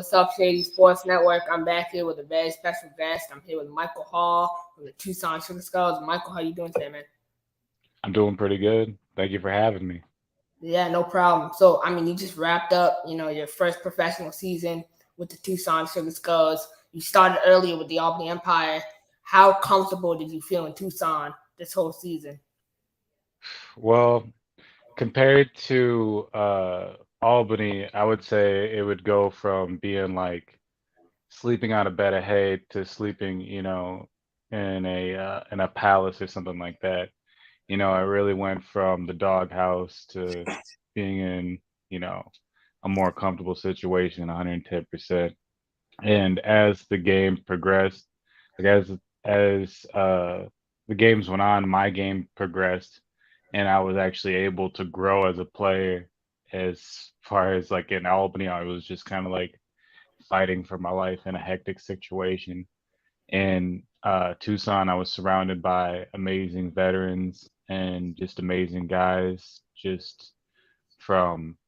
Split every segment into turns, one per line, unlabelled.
What's up, Shady Sports Network? I'm back here with a very special guest. I'm here with Michael Hall from the Tucson Sugar Skulls. Michael, how you doing today, man?
I'm doing pretty good. Thank you for having me.
Yeah, no problem. So, you just wrapped up, your first professional season with the Tucson Sugar Skulls. You started earlier with the Albany Empire. How comfortable did you feel in Tucson this whole season?
Well, compared to Albany, I would say it would go from being like sleeping on a bed of hay to sleeping, in a palace or something like that. I really went from the doghouse to being in, you know, a more comfortable situation, 110%. And as the game progressed, like as the games went on, my game progressed, and I was actually able to grow as a player. As far as like in Albany, I was just kind of like fighting for my life in a hectic situation. In Tucson, I was surrounded by amazing veterans and just amazing guys, just from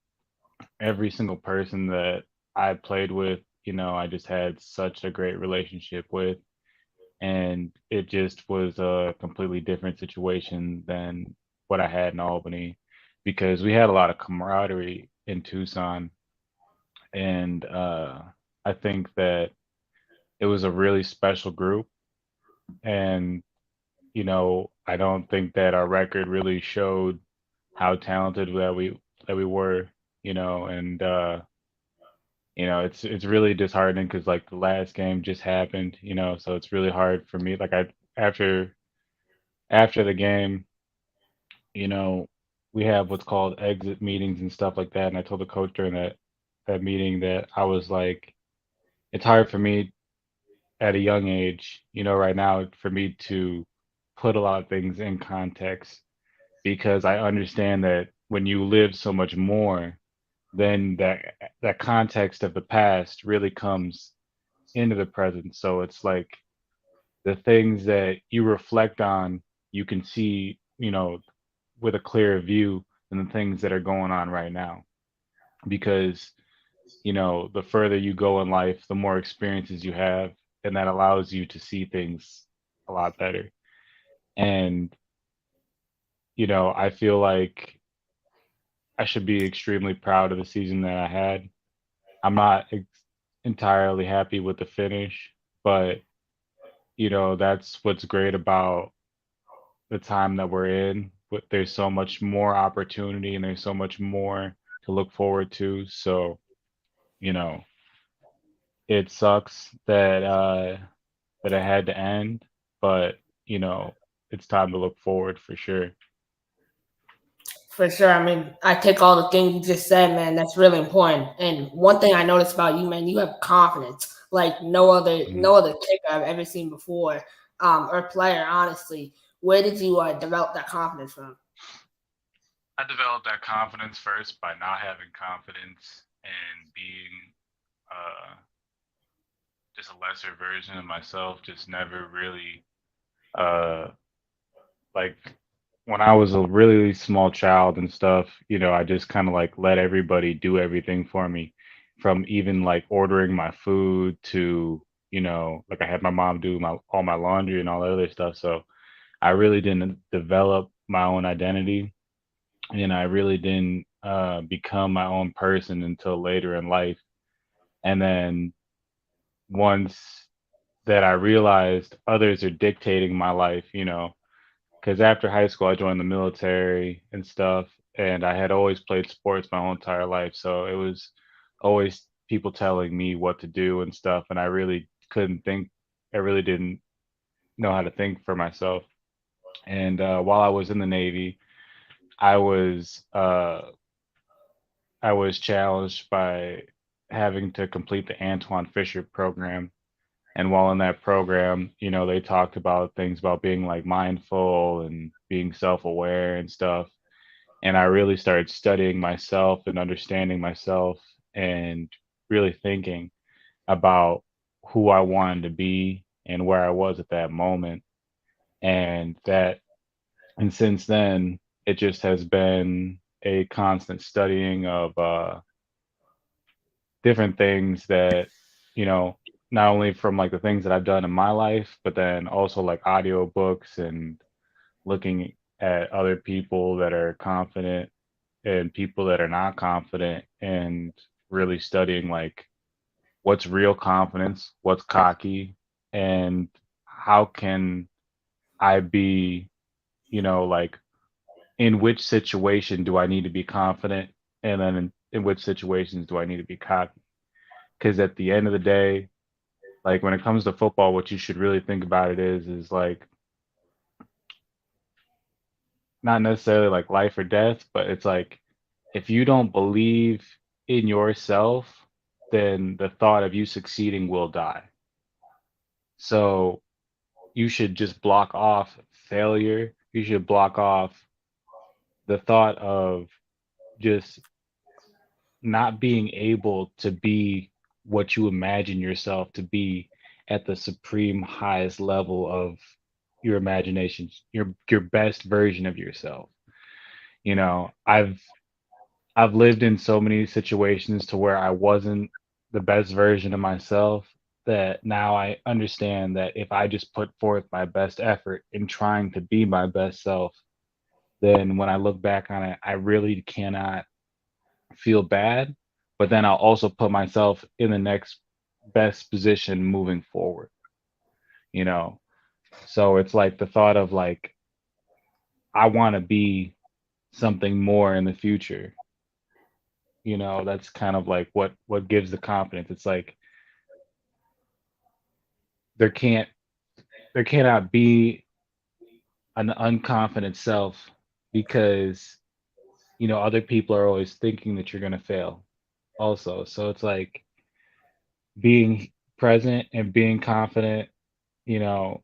every single person that I played with, I just had such a great relationship with. And it just was a completely different situation than what I had in Albany because we had a lot of camaraderie in Tucson. And I think that it was a really special group. And, I don't think that our record really showed how talented that we were, and it's really disheartening because like the last game just happened, so it's really hard for me. Like after after the game, you know, we have what's called exit meetings and stuff like that. And I told the coach during that meeting that I was like, it's hard for me at a young age, right now for me to put a lot of things in context because I understand that when you live so much more, then that context of the past really comes into the present. So it's like the things that you reflect on, you can see, with a clearer view than the things that are going on right now. Because, the further you go in life, the more experiences you have, and that allows you to see things a lot better. And, I feel like I should be extremely proud of the season that I had. I'm not entirely happy with the finish, but that's what's great about the time that we're in. But there's so much more opportunity and there's so much more to look forward to. So, you know, it sucks that it had to end, but it's time to look forward for sure.
For sure. I take all the things you just said, man. That's really important. And one thing I noticed about you, man, you have confidence like no other
Mhm.
no other kicker I've ever seen before, or player. Honestly, where did you develop that confidence from?
I developed that confidence first by not having confidence and being uh, just a lesser version of myself, just never really uh, like when I was a really small child and stuff, I just kind of like let everybody do everything for me, from even like ordering my food to, like I had my mom do my all my laundry and all that other stuff. So I really didn't develop my own identity, and I really didn't become my own person until later in life. And then once that I realized others are dictating my life, because after high school, I joined the military and stuff, and I had always played sports my whole entire life. So it was always people telling me what to do and stuff, and I really couldn't think. I really didn't know how to think for myself. And while I was in the Navy, I was uh, I was challenged by having to complete the Antoine Fisher program. And while in that program, they talked about things about being like mindful and being self-aware and stuff. And I really started studying myself and understanding myself and really thinking about who I wanted to be and where I was at that moment. And and since then, it just has been a constant studying of different things that, you know, not only from like the things that I've done in my life, but then also like audio books and looking at other people that are confident and people that are not confident and really studying like what's real confidence, what's cocky, and how can I be, like in which situation do I need to be confident, and then in which situations do I need to be cocky? Because at the end of the day, like when it comes to football, what you should really think about it is like not necessarily like life or death, but it's like if you don't believe in yourself, then the thought of you succeeding will die. So you should just block off failure. You should block off the thought of just not being able to be what you imagine yourself to be at the supreme highest level of your imagination, your best version of yourself. You know, I've lived in so many situations to where I wasn't the best version of myself that now I understand that if I just put forth my best effort in trying to be my best self, then when I look back on it, I really cannot feel bad, but then I'll also put myself in the next best position moving forward, you know? So it's like the thought of like, I want to be something more in the future. That's kind of like what gives the confidence. It's like there can't there cannot be an unconfident self because other people are always thinking that you're going to fail also. So it's like being present and being confident, you know,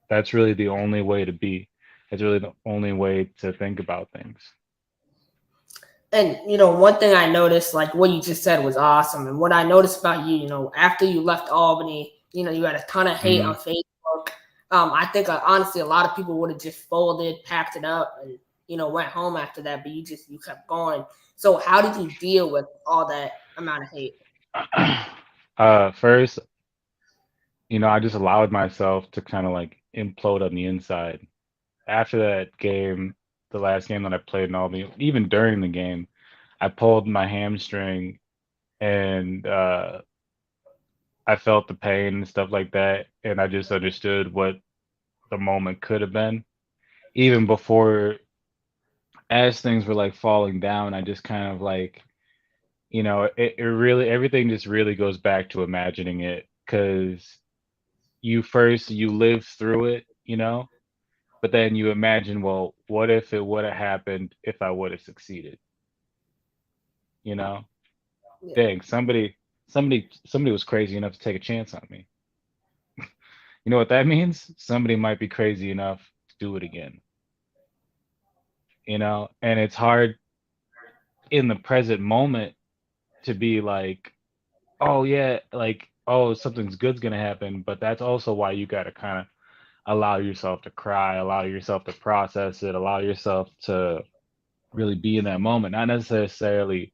that's really the only way to be. It's really the only way to think about things.
And one thing I noticed, like what you just said, was awesome. And what I noticed about you, after you left Albany, you had a ton of hate on
Hmm.
Facebook. I think honestly, a lot of people would have just folded, packed it up, and went home after that. But you kept going. So how did you deal with all that amount of hate?
First, I just allowed myself to kind of like implode on the inside. After that game, the last game that I played in Albany, even during the game, I pulled my hamstring and I felt the pain and stuff like that, and I just understood what the moment could have been. Even before, as things were like falling down, I just kind of like, it really, everything just really goes back to imagining it because you live through it, but then you imagine, well, what if it would have happened if I would have succeeded, you know?
Yeah.
Dang, somebody was crazy enough to take a chance on me. You know what that means? Somebody might be crazy enough to do it again, And it's hard in the present moment to be like, oh yeah, like, oh, something's good's gonna happen, but that's also why you gotta kind of allow yourself to cry, allow yourself to process it, allow yourself to really be in that moment, not necessarily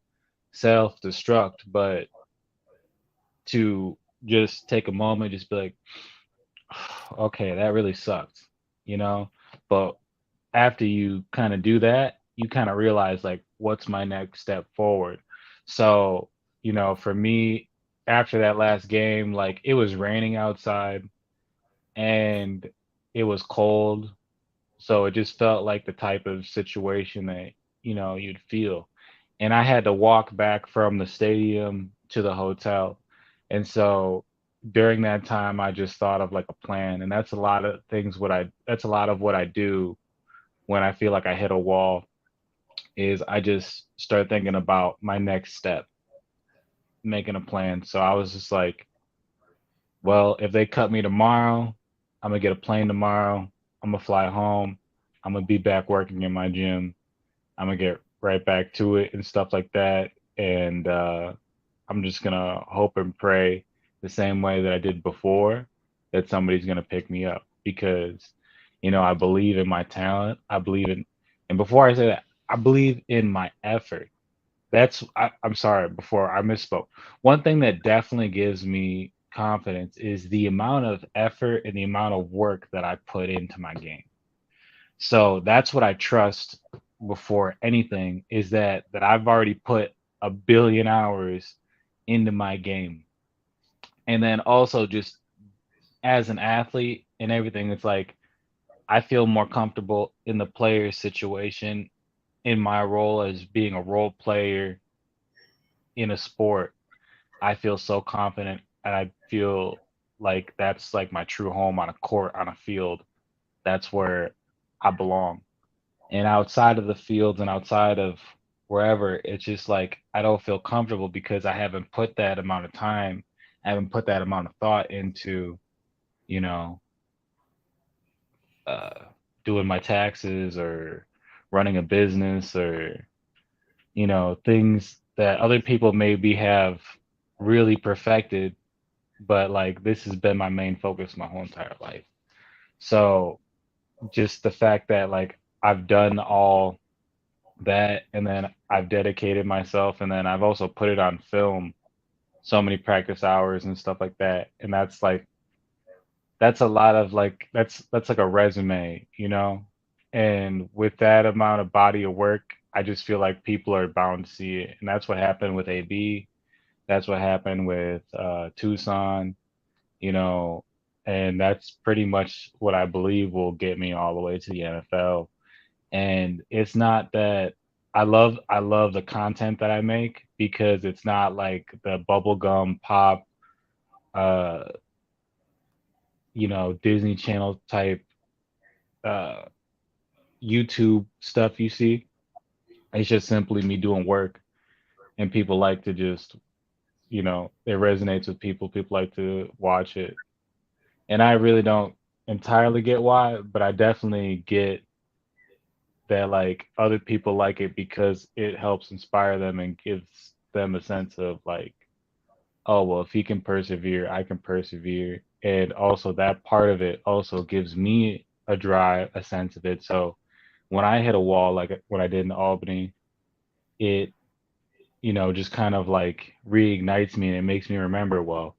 self-destruct, but to just take a moment, just be like, okay, that really sucked, you know? But after you kind of do that, you kind of realize like what's my next step forward. So, for me, after that last game, like it was raining outside and it was cold. So it just felt like the type of situation that, you'd feel. And I had to walk back from the stadium to the hotel. And so during that time, I just thought of like a plan. And that's a lot of what I do when I feel like I hit a wall is I just start thinking about my next step, making a plan. So I was just like, well, if they cut me tomorrow, I'm gonna get a plane tomorrow. I'm gonna fly home. I'm gonna be back working in my gym. I'm gonna get right back to it and stuff like that. And I'm just gonna hope and pray the same way that I did before that somebody's gonna pick me up because, I believe in my talent. I believe in, and before I say that, I believe in my effort. I'm sorry, before I misspoke. One thing that definitely gives me confidence is the amount of effort and the amount of work that I put into my game. So that's what I trust before anything is that I've already put a billion hours into my game. And then also just as an athlete and everything, it's like I feel more comfortable in the player situation in my role as being a role player in a sport. I feel so confident and I feel like that's like my true home on a court, on a field. That's where I belong. And outside of the fields and outside of wherever, it's just like I don't feel comfortable because I haven't put that amount of time, I haven't put that amount of thought into, you know, uh, doing my taxes or running a business or, things that other people maybe have really perfected, but like this has been my main focus my whole entire life. So just the fact that like I've done all that and then I've dedicated myself and then I've also put it on film, so many practice hours and stuff like that. And that's like that's a lot of like that's like a resume, you know? And with that amount of body of work, I just feel like people are bound to see it. And that's what happened with AB. That's what happened with Tucson, you know, and that's pretty much what I believe will get me all the way to the NFL. And it's not that I love the content that I make because it's not like the bubblegum pop uh Disney Channel type uh YouTube stuff you see. It's just simply me doing work and people like to just, it resonates with people. People like to watch it. And I really don't entirely get why, but I definitely get that like other people like it because it helps inspire them and gives them a sense of like, oh well, if he can persevere, I can persevere. And also that part of it also gives me a drive, a sense of it. So when I hit a wall like what I did in Albany, it just kind of like reignites me and it makes me remember, well,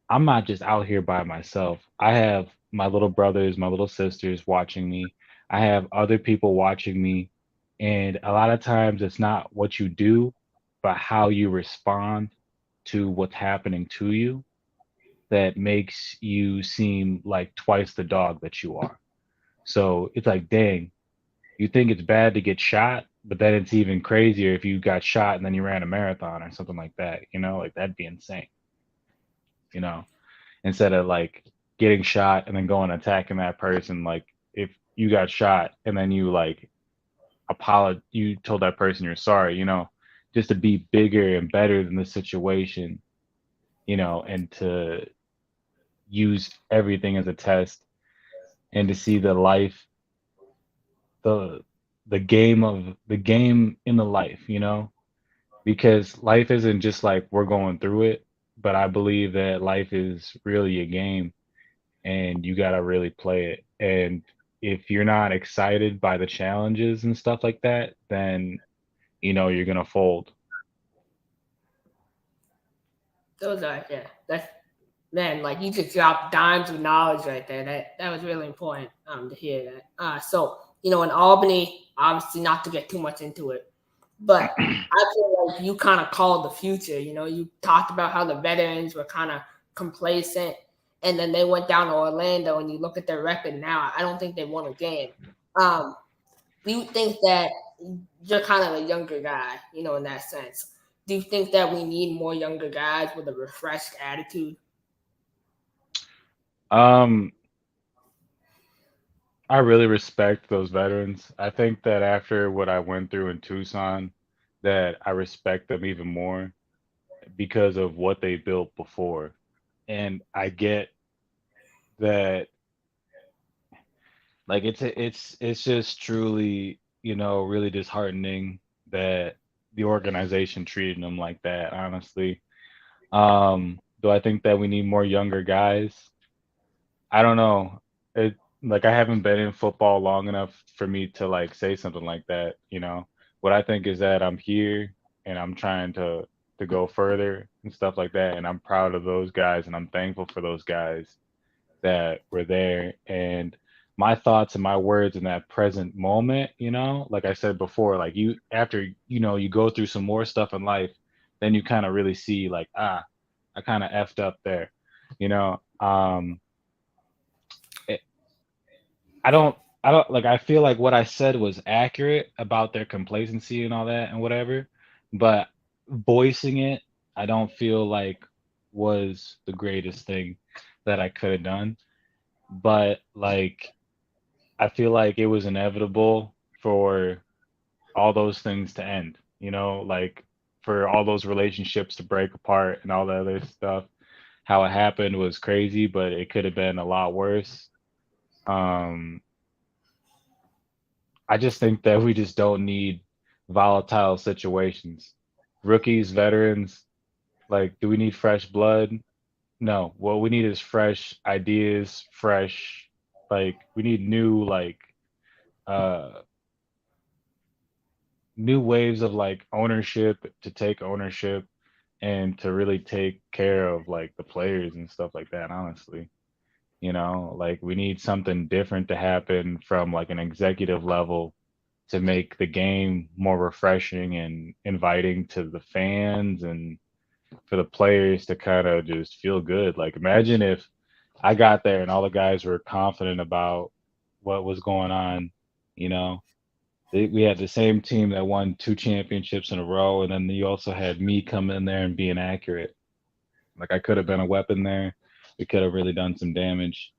I'm not just out here by myself. I have my little brothers, my little sisters watching me. I have other people watching me. And a lot of times it's not what you do, but how you respond to what's happening to you that makes you seem like twice the dog that you are. So it's like, dang, you think it's bad to get shot, but then it's even crazier if you got shot and then you ran a marathon or something like that, like that'd be insane, you know? Instead of like getting shot and then going attacking that person. Like if you got shot and then you like you told that person you're sorry, just to be bigger and better than the situation, and to use everything as a test and to see the the game in the life, because life isn't just like we're going through it, but I believe that life is really a game and you got to really play it. And if you're not excited by the challenges and stuff like that, then you're gonna fold.
Those are, yeah. That's, man, like you just dropped dimes of knowledge right there. That was really important to hear that. So in Albany, obviously not to get too much into it, but I feel like you kind of called the future. You talked about how the veterans were kind of complacent, and then they went down to Orlando, and you look at their record now. I don't think they won a game. Um, do you think that you're kind of a younger guy, in that sense? Do you think that we need more younger guys with a refreshed attitude?
um I really respect those veterans. I think that after what I went through in Tucson, that I respect them even more because of what they built before. And I get that like it's just truly, really disheartening that the organization treated them like that, honestly. Do I think that we need more younger guys? I don't know. Like I haven't been in football long enough for me to like say something like that. What I think is that I'm here and I'm trying to go further and stuff like that. And I'm proud of those guys, and I'm thankful for those guys that were there. And my thoughts and my words in that present moment, like I said before, like you after you go through some more stuff in life, then you kind of really see like, I kind of effed up there, you know. It, I don't like I feel like what I said was accurate about their complacency and all that and whatever, but voicing it, I don't feel like was the greatest thing that I could have done. But like I feel like it was inevitable for all those things to end, like for all those relationships to break apart and all the other stuff. How it happened was crazy, but it could have been a lot worse. Um, I just think that we just don't need volatile situations. Rookies, veterans, like, do we need fresh blood? No. What we need is fresh ideas, fresh, like, we need uh, new waves of like ownership to take ownership and to really take care of like the players and stuff like that, honestly. Like we need something different to happen from like an executive level to make the game more refreshing and inviting to the fans and for the players to kind of just feel good. Like imagine if I got there and all the guys were confident about what was going on, you know. We had the same team that won two championships in a row, and then you also had me come in there and being accurate. Like I could have been a weapon there. We could have really done some damage,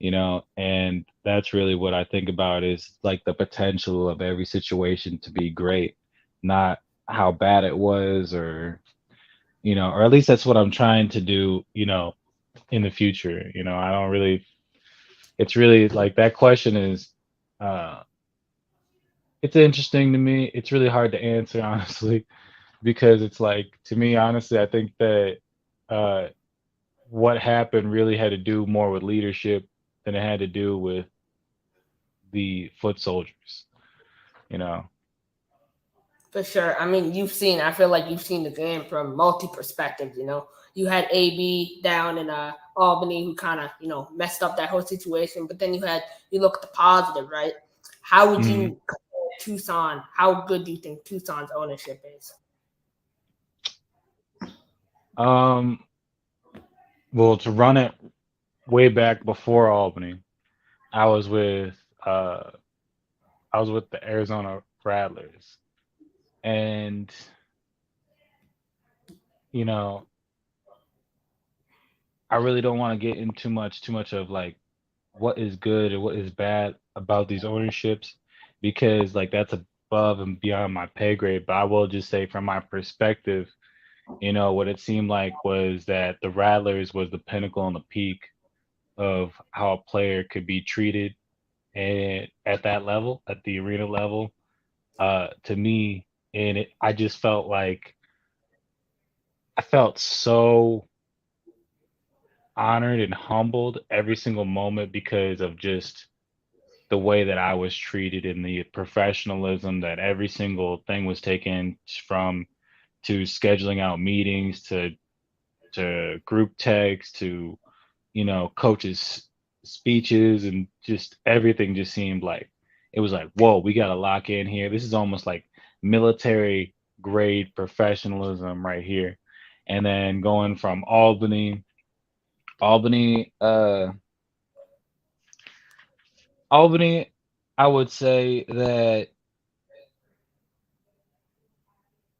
and that's really what I think about is like the potential of every situation to be great, not how bad it was or at least that's what I'm trying to do, in the future. I don't really, it's really like that question is, uh, it's interesting to me. It's really hard to answer, honestly, because it's like, to me, honestly, I think that uh, what happened really had to do more with leadership than it had to do with the foot soldiers, you know.
For sure. I mean, I feel like you've seen the game from multi perspectives. You had AB down in Albany who kind of, messed up that whole situation. But then you look at the positive, right? How would
Mhm.
you compare Tucson? How good do you think Tucson's ownership is?
Um, well, to run it way back before Albany, I was with uh, I was with the Arizona Rattlers, and you know, I really don't want to get into too much of like what is good and what is bad about these ownerships because like that's above and beyond my pay grade. But I will just say from my perspective, what it seemed like was that the Rattlers was the pinnacle and the peak of how a player could be treated and at that level, at the arena level, to me. And I just felt like I felt so honored and humbled every single moment because of just the way that I was treated and the professionalism that every single thing was taken from to scheduling out meetings to group text to coaches speeches and just everything just seemed like it was like, whoa, we got to lock in here. This is almost like military grade professionalism right here. And then going from Albany, Albany, I would say that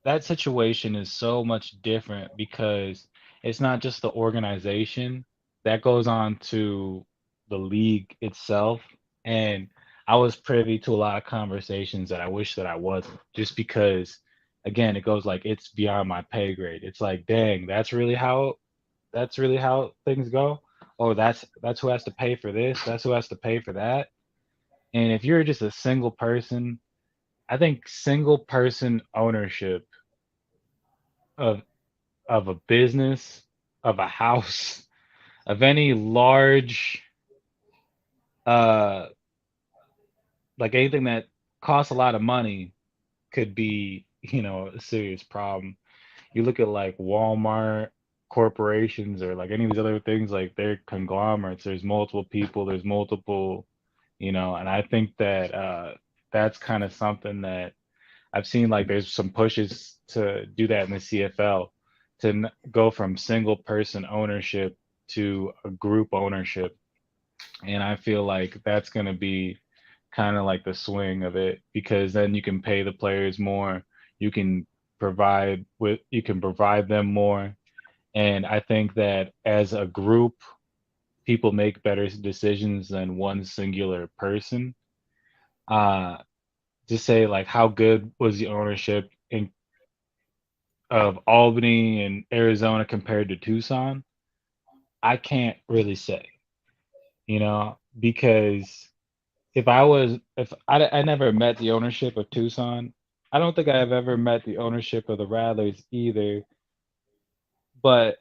that situation is so much different because it's not just the organization that goes on to the league itself. And I was privy to a lot of conversations that I wish that I wasn't, just because, again, it goes like it's beyond my pay grade. It's like, dang, that's really how things go. Oh, that's who has to pay for this. That's who has to pay for that. And if you're just a single person, I think single person ownership of of a business, of a house, of any large like anything that costs a lot of money could be,
a serious problem. You look at like Walmart corporations or like any of these other things, like they're conglomerates. There's multiple people, there's multiple, and I think that that's kind of something that I've seen like there's some pushes to do that in the CFL to go from single person ownership to a group ownership. And I feel like that's going to be kind of like the swing of it because then you can pay the players more, you can provide them more. And I think that as a group, people make better decisions than one singular person. Uh, to say like how good was the ownership of Albany and Arizona compared to Tucson, I can't really say, because if I never met the ownership of Tucson, I don't think I've ever met the ownership of the Rattlers either. But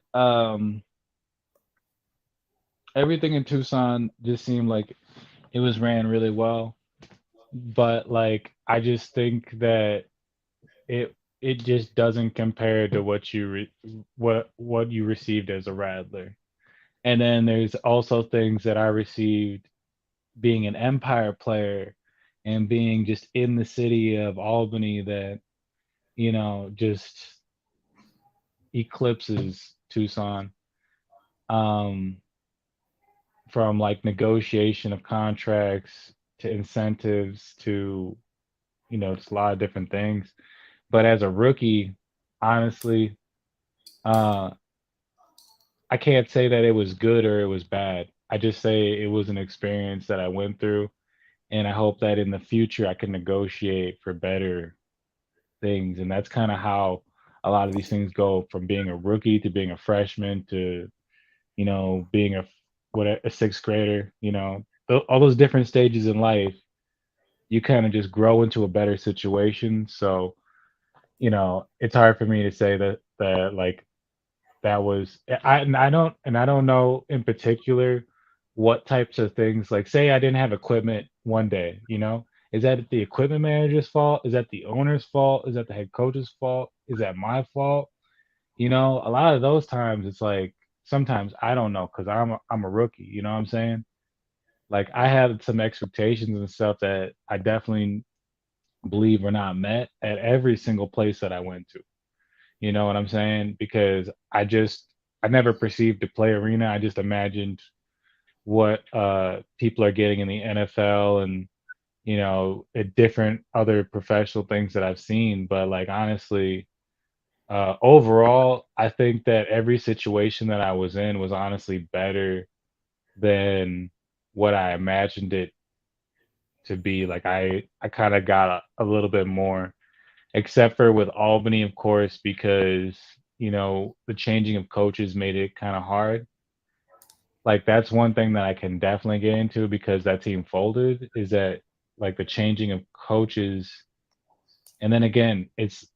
everything in Tucson just seemed like it was ran really well. But like I just think that it just doesn't compare to what you received as a Rattler. And then there's also things that I received being an Empire player and being just in the city of Albany that, just eclipses Tucson. Um, from like negotiation of contracts to incentives to, just a lot of different things. But as a rookie, honestly, uh, I can't say that it was good or it was bad. I just say it was an experience that I went through, and I hope that in the future I can negotiate for better things. And that's kind of how a lot of these things go from being a rookie to being a freshman to, being a sixth grader, all those different stages in life, you kind of just grow into a better situation. So, it's hard for me to say that like that was and I don't know in particular what types of things, like say I didn't have equipment one day, is that the equipment manager's fault? Is that the owner's fault? Is that the head coach's fault? Is that my fault? A lot of those times it's like sometimes I don't know because I'm a rookie, you know what I'm saying? Like I had some expectations and stuff that I definitely believe were not met at every single place that I went to. You know what I'm saying? Because I never perceived the play arena. I just imagined what people are getting in the NFL and at different other professional things that I've seen. But like honestly, overall, I think that every situation that I was in was honestly better than what I imagined it to be. Like I kind of got a little bit more, except for with Albany, of course, because the changing of coaches made it kind of hard. Like that's one thing that I can definitely get into because that team folded is that like the changing of coaches, and then again, it's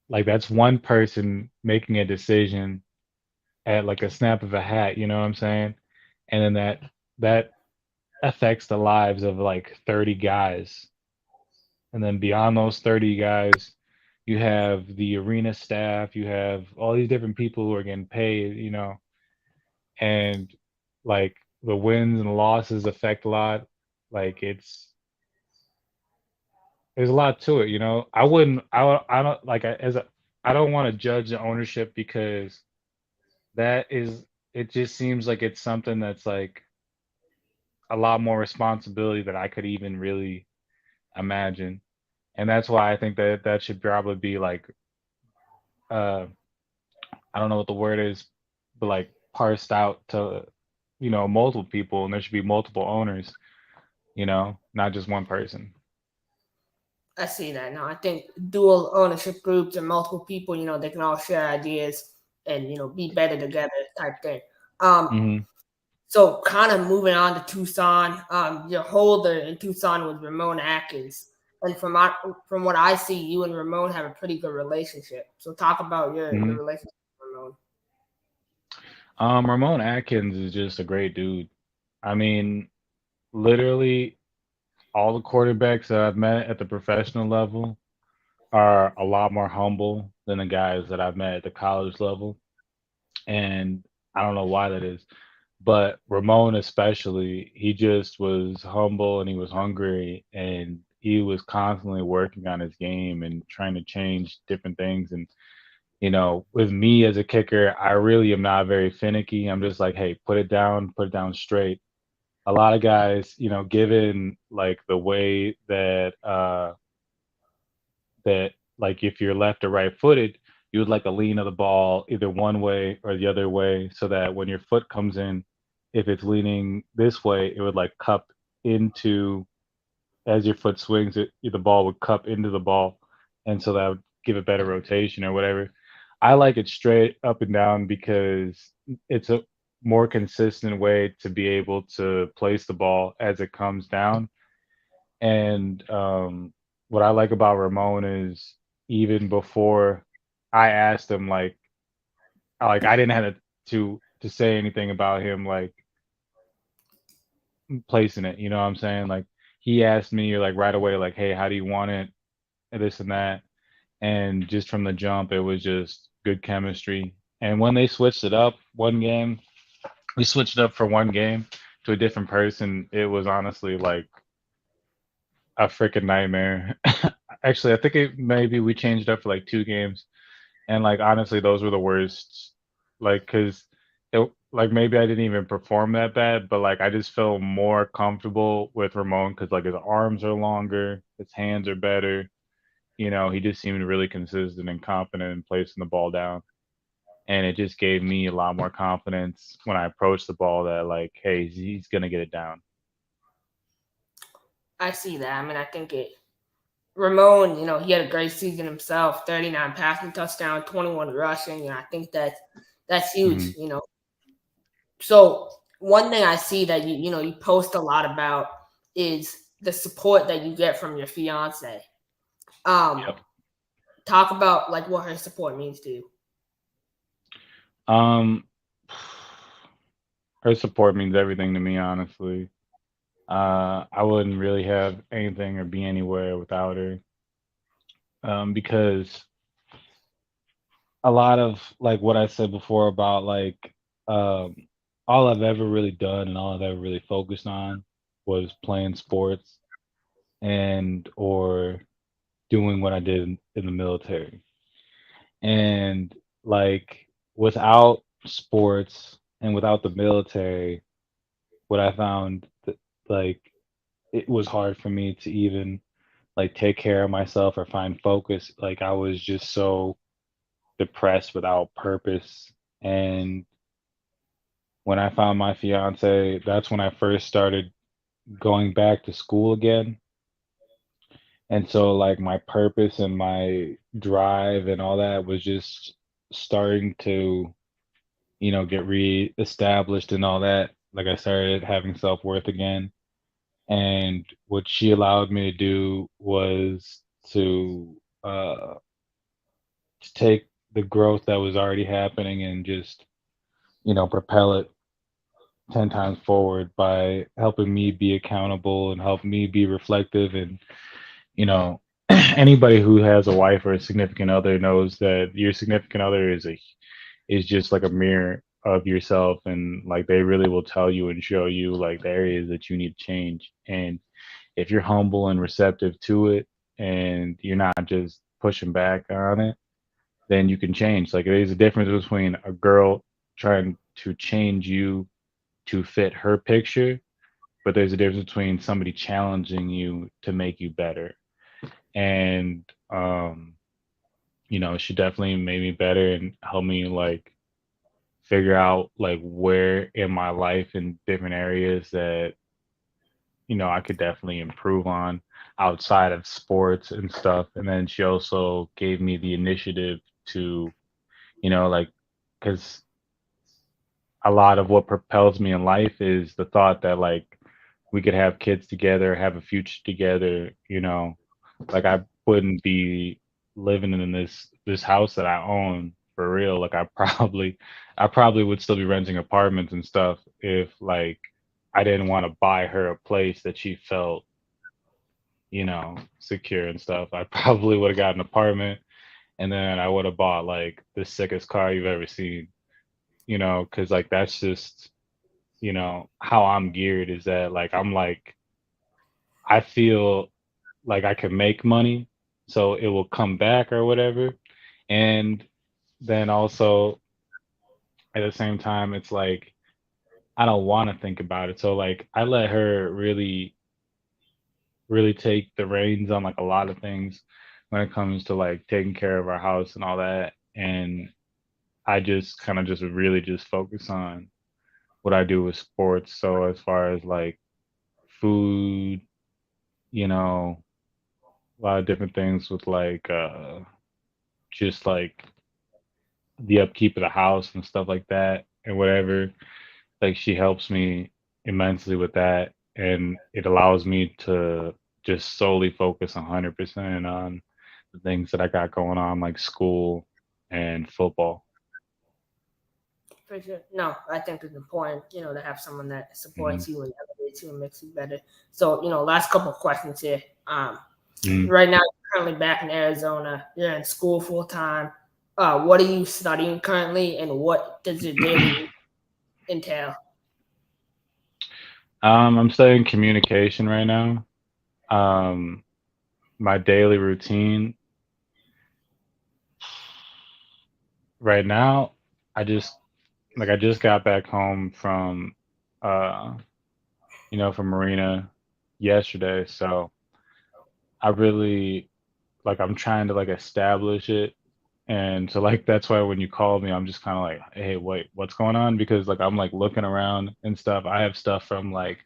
like that's one person making a decision at like a snap of a hat, you know what I'm saying? And then that affects the lives of like 30 guys. And then beyond those 30 guys, you have the arena staff, you have all these different people who are getting paid, and like the wins and losses affect a lot. Like there's a lot to it. I wouldn't, I don't like, I don't want to judge the ownership because that is, it just seems like it's something that's like a lot more responsibility than I could even really imagine. And that's why I think that that should probably be like, uh, I don't know what the word is, but like parsed out to, multiple people, and there should be multiple owners, not just one person.
I see that now. I think dual ownership groups and multiple people, they can all share ideas and be better together type thing. Um,
Hmm.
so kind of moving on to Tucson, your holder in Tucson was Ramon Atkins, and from what I see, you and Ramon have a pretty good relationship. So talk about your
Hmm.
relationship with Ramon.
Ramon Atkins is just a great dude. I mean, literally all the quarterbacks that I've met at the professional level, are a lot more humble than the guys that I've met at the college level. And I don't know why that is. But Ramon especially, he just was humble and he was hungry and he was constantly working on his game and trying to change different things. And with me as a kicker, I really am not very finicky. I'm just like, hey, put it down straight. A lot of guys, given like the way that like if you're left or right footed, you would like a lean of the ball either one way or the other way so that when your foot comes in, if it's leaning this way, it would like cup into as your foot swings, the ball would cup into the ball, and so that would give it better rotation or whatever. I like it straight up and down because it's a more consistent way to be able to place the ball as it comes down. And what I like about Ramon is even before I asked him, like I didn't have to say anything about him, like placing it. You know what I'm saying? Like he asked me like right away, like, "Hey, how do you want it?" And this and that, and just from the jump, it was just good chemistry. And when they switched it up one game, we switched it up for one game to a different person. It was honestly like a freaking nightmare. Actually, I think maybe we changed it up for like 2 games, and like honestly, those were the worst. Like, cause like maybe I didn't even perform that bad, but like I just feel more comfortable with Ramon because like his arms are longer, his hands are better. He just seemed really consistent and confident in placing the ball down, and it just gave me a lot more confidence when I approached the ball that like, hey, he's gonna get it down.
I see that. I mean, I think it. Ramon, he had a great season himself. 39 passing touchdown, 21 rushing. I think that's huge.
Hmm.
So one thing I see that you post a lot about is the support that you get from your fiance. Um,
Yep.
talk about like what her support means to you.
Um, her support means everything to me, honestly. I wouldn't really have anything or be anywhere without her. Because a lot of like what I said before about like um, all I've ever really done and all I've ever really focused on was playing sports and or doing what I did in the military. And like without sports and without the military, what I found that like it was hard for me to even like take care of myself or find focus. Like I was just so depressed without purpose. And when I found my fiance, that's when I first started going back to school again. And so like my purpose and my drive and all that was just starting to, get re-established and all that. Like I started having self-worth again. And what she allowed me to do was to uh to take the growth that was already happening and just, propel it 10 times forward by helping me be accountable and help me be reflective. And you know anybody who has a wife or a significant other knows that your significant other is just like a mirror of yourself, and like they really will tell you and show you like the areas that you need to change. And if you're humble and receptive to it and you're not just pushing back on it, then you can change. Like there's a difference between a girl trying to change you to fit her picture, but there's a difference between somebody challenging you to make you better. And she definitely made me better and helped me like figure out like where in my life in different areas that I could definitely improve on outside of sports and stuff. And then she also gave me the initiative to, like, because a lot of what propels me in life is the thought that like we could have kids together, have a future together. Like I wouldn't be living in this house that I own for real. Like I probably would still be renting apartments and stuff if like I didn't want to buy her a place that she felt secure and stuff, I probably would have got an apartment, and then I would have bought like the sickest car you've ever seen, because like that's just, how I'm geared is that like I'm like I feel like I can make money, so it will come back or whatever. And then also at the same time, it's like I don't want to think about it. So like I let her really, really take the reins on like a lot of things when it comes to like taking care of our house and all that. And I just kind of just really just focus on what I do with sports. So as far as like food, you know, a lot of different things with like just like the upkeep of the house and stuff like that and whatever. Like she helps me immensely with that, and it allows me to just solely focus 100% on the things that I got going on, like school and football.
For sure. No, I think it's important, to have someone that
Hmm.
supports you and elevates you and makes you better. So, last couple of questions here.
Hmm.
Right now, you're currently back in Arizona. You're in school full time. What are you studying currently, and what does your daily routine entail?
I'm studying communication right now. Um, my daily routine right now, I just got back home uh, from Marina yesterday, so I really I'm trying to like establish it. And so like that's why when you called me, I'm just kind of like, hey, wait, what's going on? Because like I'm like looking around and stuff. I have stuff from like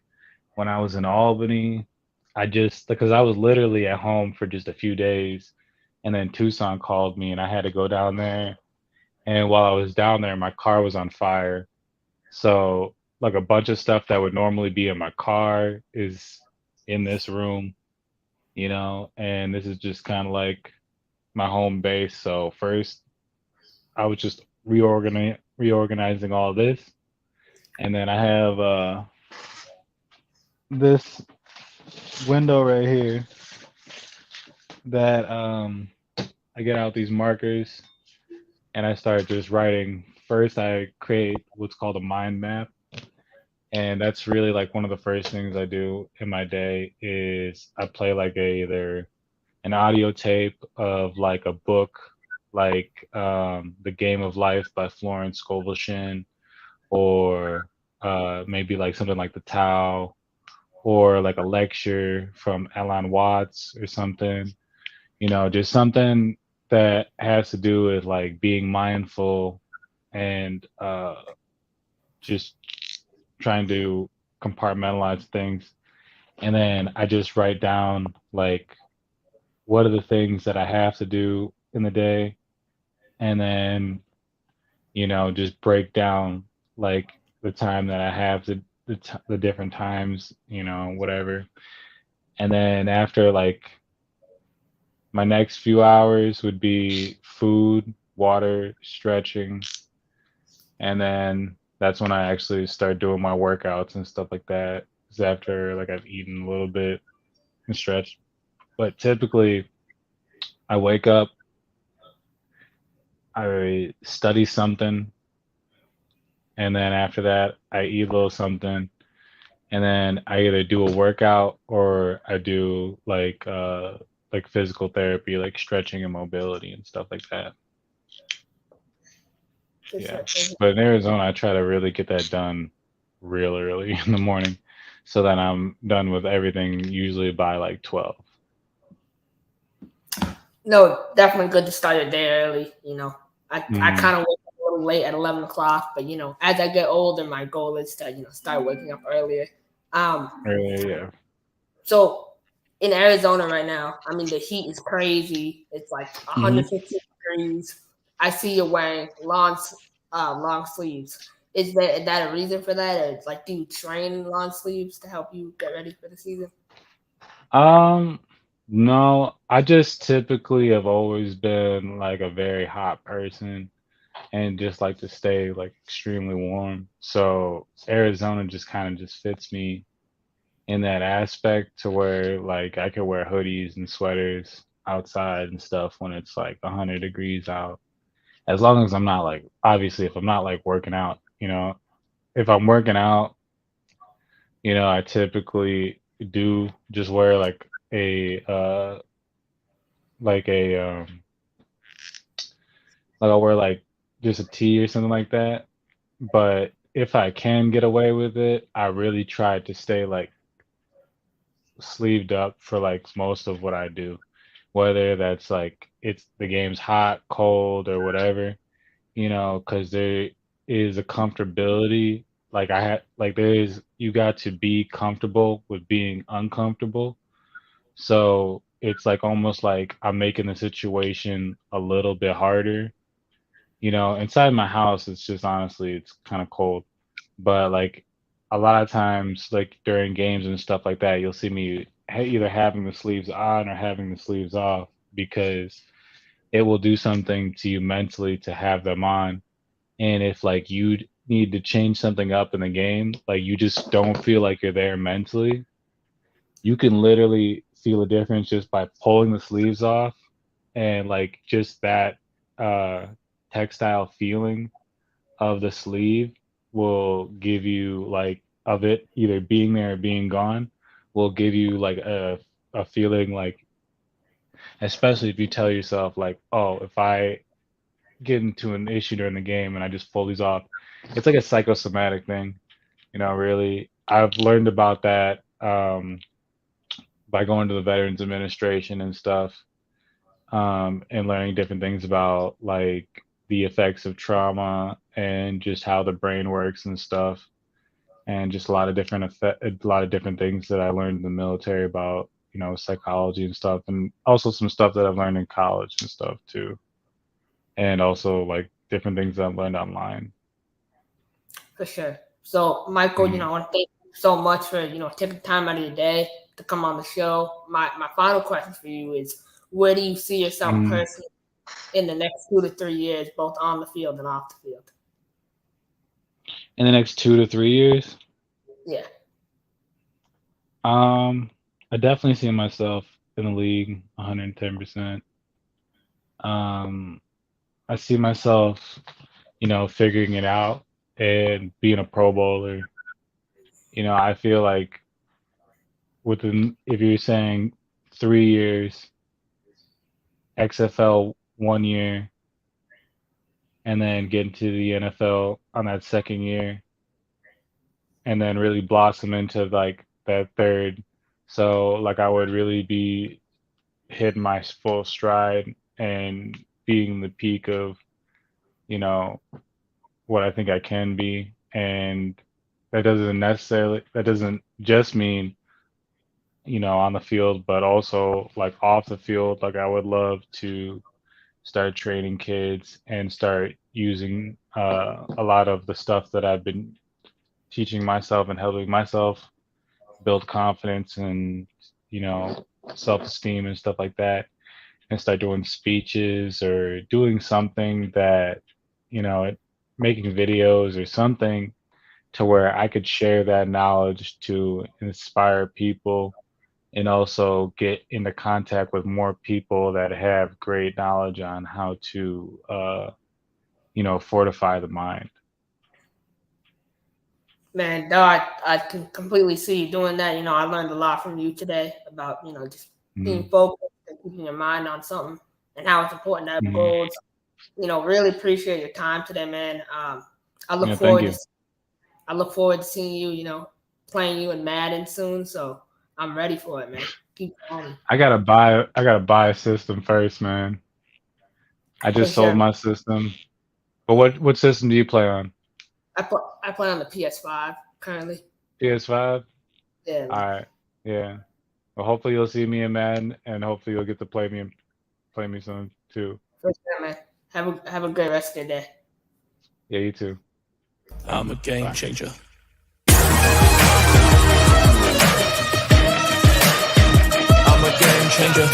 when I was in Albany. I just because I was literally at home for just a few days, and then Tucson called me and I had to go down there. And while I was down there, my car was on fire. So like a bunch of stuff that would normally be in my car is in this room, and this is just kind of like my home base. So first, I was just reorganizing all this, and then I have this window right here that I get out these markers and I start just writing. First, I create what's called a mind map, and that's really like one of the first things I do in my day is I play like either an audio tape of like a book like The Game of Life by Florence Scovel, or maybe like something like The Tao, or like a lecture from Alan Watts or something, just something that has to do with like being mindful and just trying to compartmentalize things. And then I just write down like what are the things that I have to do in the day, and then just break down like the time that I have to the different times, whatever. And then after like my next few hours would be food, water, stretching, and then that's when I actually start doing my workouts and stuff like that. Is after like I've eaten a little bit and stretched. But typically I wake up, I study something, and then after that I eat a little something, and then I either do a workout or I do like physical therapy, like stretching and mobility and stuff like that.
For
Yeah.
sure. For sure.
But in Arizona, I try to really get that done real early in the morning so that I'm done with everything usually by like 12.
No, definitely good to start your day early. I
Mm,
kind of wake up a little late at 11 o'clock, but as I get older, my goal is to start waking up earlier. Um,
early, yeah.
so in Arizona right now, I mean the heat is crazy. It's like
Hmm.
115 degrees. I see you're wearing long sleeves. Is that a reason for that? Or like, do you train in long sleeves to help you get ready for the season?
Um, no, I just typically have always been like a very hot person and just like to stay like extremely warm. So Arizona just kind of just fits me in that aspect to where like I could wear hoodies and sweaters outside and stuff when it's like 100 degrees out. As long as I'm not like, obviously, if I'm not like working out, if I'm working out, I typically do just wear like a like I'll wear like just a tee or something like that. But if I can get away with it, I really try to stay like sleeved up for like most of what I do, whether that's like it's the game's hot, cold, or whatever, because there is a comfortability. Like I had, like there is, you got to be comfortable with being uncomfortable. So it's like almost like I'm making the situation a little bit harder. Inside my house, it's just honestly, it's kind of cold. But like a lot of times, like during games and stuff like that, you'll see me either having the sleeves on or having the sleeves off because it will do something to you mentally to have them on. And if like you need to change something up in the game, like you just don't feel like you're there mentally, you can literally feel a difference just by pulling the sleeves off and like just that uh textile feeling of the sleeve will give you like of it either being there or being gone will give you like a feeling like, especially if you tell yourself like, oh, if I get into an issue during the game and I just pull these off, it's like a psychosomatic thing, really. I've learned about that by going to the Veterans Administration and stuff, and learning different things about like the effects of trauma and just how the brain works and stuff, and just a lot of different things that I learned in the military about, psychology and stuff, and also some stuff that I've learned in college and stuff too, and also like different things that I've learned online.
For sure. So, Michael,
Mhm.
I want to thank you so much for, taking time out of your day to come on the show. My final question for you is, where do you see yourself
Mhm.
personally in the next 2 to 3 years, both on the field and off the field?
In the next 2 to 3 years,
Yeah.
I definitely see myself in the league 110%. Um, I see myself, figuring it out and being a Pro Bowler. I feel like if you're saying 3 years, XFL 1 year, and then get into the NFL on that second year, and then really blossom into like that third. So like I would really be hitting my full stride and being the peak of, you know, what I think I can be. And that doesn't just mean, on the field, but also like off the field. Like I would love to start training kids and start using a lot of the stuff that I've been teaching myself and helping myself build confidence and, self-esteem and stuff like that, and start doing speeches or doing something that, making videos or something to where I could share that knowledge to inspire people and also get into contact with more people that have great knowledge on how to, fortify the mind.
Man, dog, I can completely see you doing that. I learned a lot from you today about, just being
Mhm.
focused and keeping your mind on something and how it's important to have
Mhm.
goals. Really appreciate your time today, man. I look
Yeah, thank
forward
you.
to I look forward to seeing you, playing you in Madden soon. So I'm ready for it, man. Keep going.
I gotta buy a system first, man. I
For
just sold
sure.
my system. But what system do you play on?
I play on the PS5 currently.
PS5?
Yeah,
All
man.
right. Yeah. Well, hopefully you'll see me in Madden, and hopefully you'll get to play me soon too.
For sure, man. Have a great rest of your day.
Yeah, you too.
I'm a game
Bye.
changer. I'm a game changer.